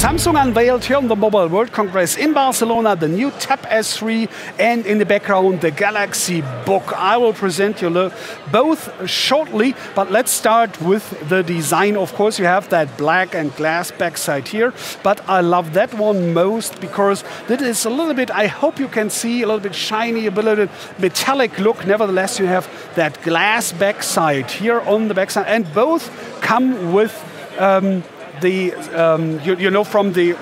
Samsung unveiled here on the Mobile World Congress in Barcelona the new Tab S3 and in the background the Galaxy Book. I will present you both shortly, but let's start with the design. Of course, you have that black and glass backside here, but I love that one most because it is a little bit, I hope you can see, a little bit shiny, a little bit metallic look. Nevertheless, you have that glass backside here on the backside, and both come with you know from the,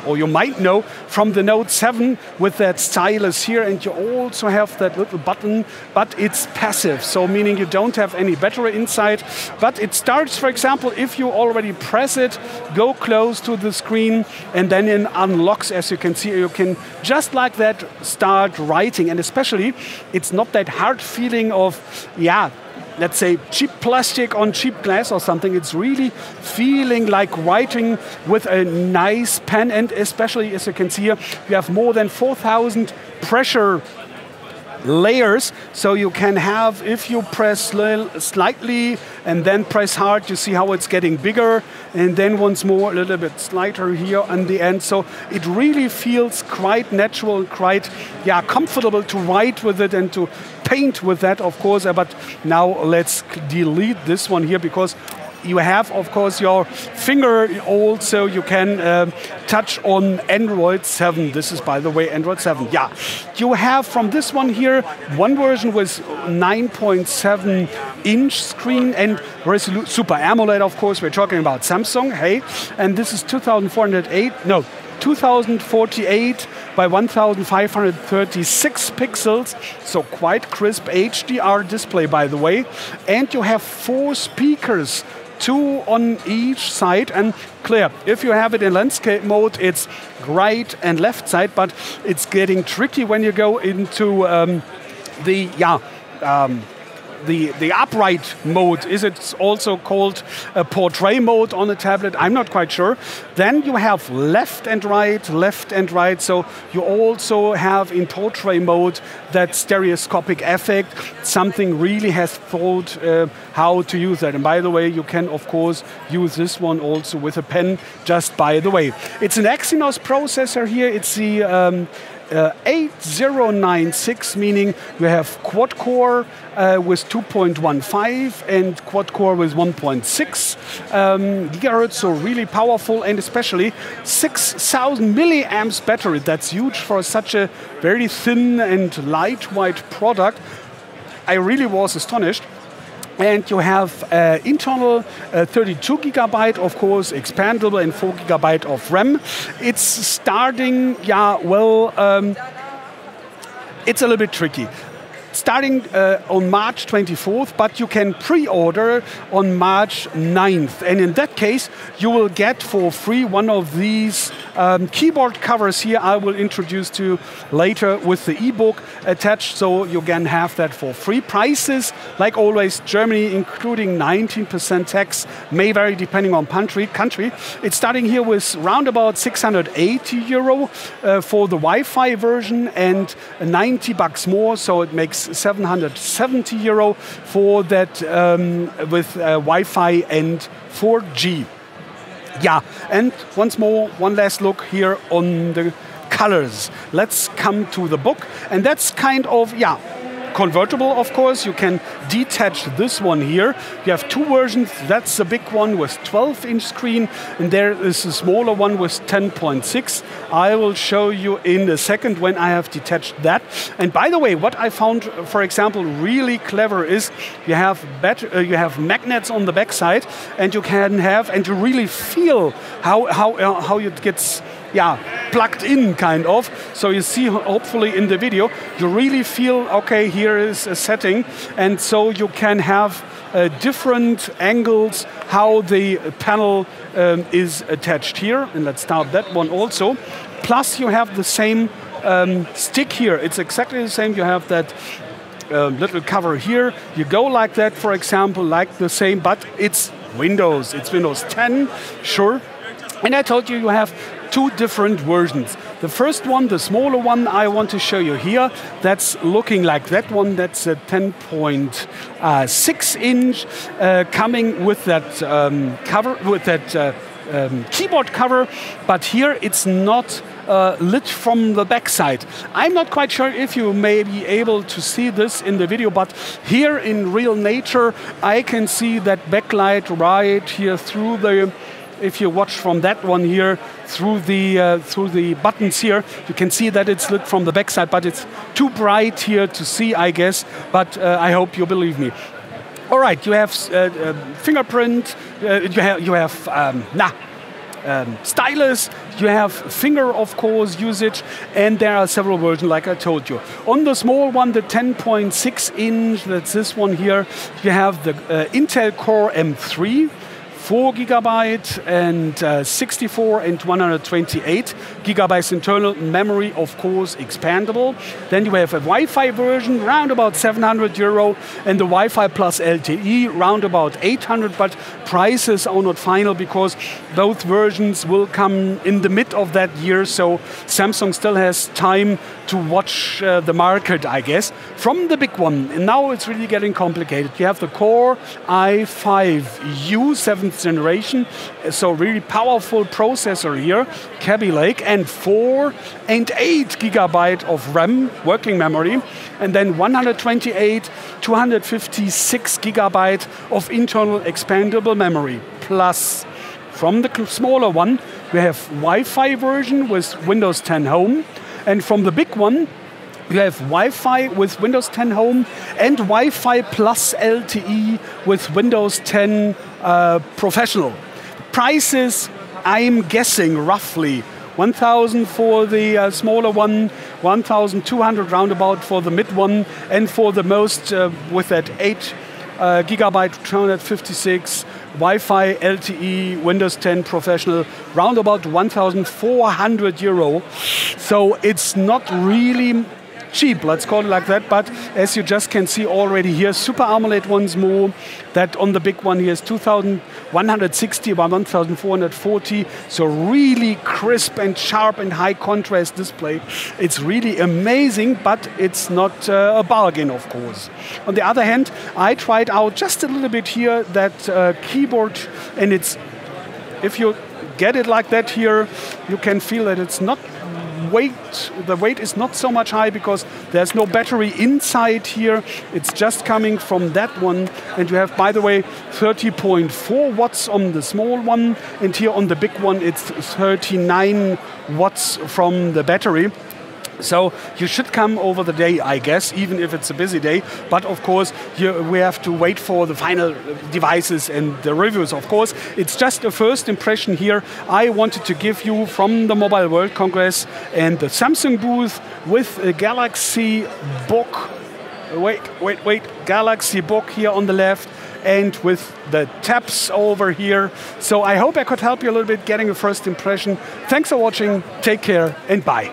or you might know from the Note 7 with that stylus here, and you also have that little button, but it's passive, so meaning you don't have any battery inside. But it starts, for example, if you already press it, go close to the screen, and then it unlocks. As you can see, you can just like that start writing, and especially it's not that hard feeling of, yeah, let's say cheap plastic on cheap glass or something. It's really feeling like writing with a nice pen, and especially, as you can see here, you have more than 4,000 pressure layers, so you can have, if you press slightly and then press hard, you see how it's getting bigger, and then once more a little bit slighter here on the end. So it really feels quite natural, quite comfortable to write with it and to paint with that, of course. But now let's delete this one here, because you have, of course, your finger also. You can touch on Android 7. This is, by the way, Android 7. Yeah, you have from this one here one version with 9.7-inch screen and Super AMOLED. Of course, we're talking about Samsung. Hey, and this is 2048 by 1536 pixels, so quite crisp HDR display, by the way. And you have 4 speakers, 2 on each side, and clear. If you have it in landscape mode, it's right and left side, but it's getting tricky when you go into the upright mode. Is it also called a portrait mode on a tablet? I'm not quite sure. Then you have left and right, so you also have in portrait mode that stereoscopic effect. Something really has thought how to use that. And by the way, you can of course use this one also with a pen, just by the way. It's an Exynos processor here. It's the 8096, meaning you have quad core with 2.15 and quad core with 1.6 gigahertz, so really powerful, and especially 6,000 milliamps battery. That's huge for such a very thin and lightweight product. I really was astonished. And you have internal 32 gigabyte, of course, expandable, and 4 gigabyte of RAM. It's starting, it's a little bit tricky. Starting on March 24th, but you can pre-order on March 9th. And in that case, you will get for free one of these keyboard covers here. I will introduce to you later with the ebook attached, so you can have that for free. Prices, like always, Germany including 19% tax, may vary depending on country. It's starting here with round about 680 euro for the Wi-Fi version, and 90 bucks more, so it makes 770 euro for that with Wi-Fi and 4G. Yeah, and once more, one last look here on the colors. Let's come to the book, and that's kind of, convertible, of course. You can detach this one here. You have 2 versions. That's the big one with 12-inch screen, and there is a smaller one with 10.6. I will show you in a second when I have detached that. And by the way, what I found, for example, really clever is you have magnets on the backside, and you can have, and you really feel how it gets plugged in, kind of. So you see, hopefully in the video, you really feel, okay, here is a setting, and so you can have different angles how the panel is attached here. And let's start that one also. Plus you have the same stick here. It's exactly the same. You have that little cover here. You go like that, for example, like the same, but it's Windows. It's Windows 10, sure. And I told you you have 2 different versions. The first one, the smaller one, I want to show you here. That's looking like that one. That's a 10.6 inch, coming with that cover, with that keyboard cover, but here it's not lit from the backside. I'm not quite sure if you may be able to see this in the video, but here in real nature, I can see that backlight right here through the, if you watch from that one here, through the buttons here, you can see that it's lit from the backside, but it's too bright here to see, I guess, but I hope you believe me. All right, you have fingerprint, you have stylus, you have finger, of course, usage, and there are several versions, like I told you. On the small one, the 10.6 inch, that's this one here, you have the Intel Core M3, 4 GB and 64 and 128 GB internal memory, of course, expandable. Then you have a Wi-Fi version, round about €700, and the Wi-Fi plus LTE, round about 800, but prices are not final because both versions will come in the mid of that year, so Samsung still has time to watch the market, I guess. From the big one, and now it's really getting complicated. You have the Core i5U 7th generation, so really powerful processor here, Kaby Lake, and 4 and 8 GB of RAM, working memory, and then 128, 256 GB of internal expandable memory. Plus, from the smaller one, we have Wi-Fi version with Windows 10 Home, and from the big one, you have Wi-Fi with Windows 10 Home and Wi-Fi plus LTE with Windows 10 Professional. Prices, I'm guessing roughly 1,000 for the smaller one, 1,200 roundabout for the mid one, and for the most with that 8 GB 256 Wi-Fi LTE Windows 10 Professional, round about €1,400. So it's not really cheap, let's call it like that, but as you just can see already here, Super AMOLED once more, that on the big one here is 2,160 by 1,440, so really crisp and sharp and high contrast display. It's really amazing, but it's not a bargain, of course. On the other hand, I tried out just a little bit here that keyboard, and it's, if you get it like that here, you can feel that it's not the weight is not so much high because there's no battery inside here. It's just coming from that one. And you have, by the way, 30.4 watts on the small one. And here on the big one, it's 39 watts from the battery. So you should come over the day, I guess, even if it's a busy day. But of course, we have to wait for the final devices and the reviews, of course. It's just a first impression here I wanted to give you from the Mobile World Congress and the Samsung booth with a Galaxy Book. Galaxy Book here on the left, and with the tabs over here. So I hope I could help you a little bit getting a first impression. Thanks for watching, take care, and bye.